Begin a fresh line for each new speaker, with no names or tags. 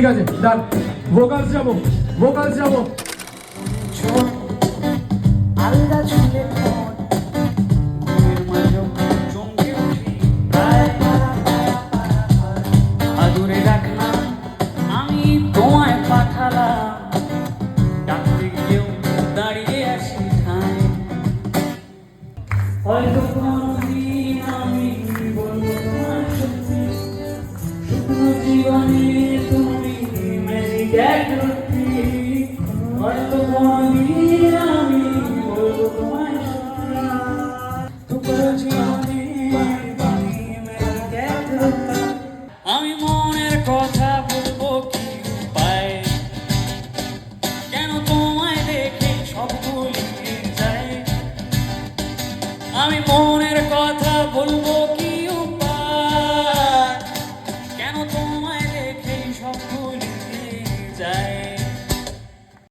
ঠিক আছে ডান ভোকালস যাবো
আলগা ঝুলে আদুরে রাখলাম আমি তোমায় পাঠালাম ডাকতে গিয়েও দাঁড়িয়ে আসি ঠায় হয়তো কোনদিন আমি বলবো তোমার সত্যি শুকনো জীবনে তুমি ম্যাজিক এক রত্তি হয়তো কোনদিন আমি বলবো তোমার সত্যি তোমার জীবনে তুমি ম্যাজিক এক রত্তি আমি মনের কথা বলবো কি উপায় কেন তোমায় দেখে সব ভুলিয়ে যায় আমি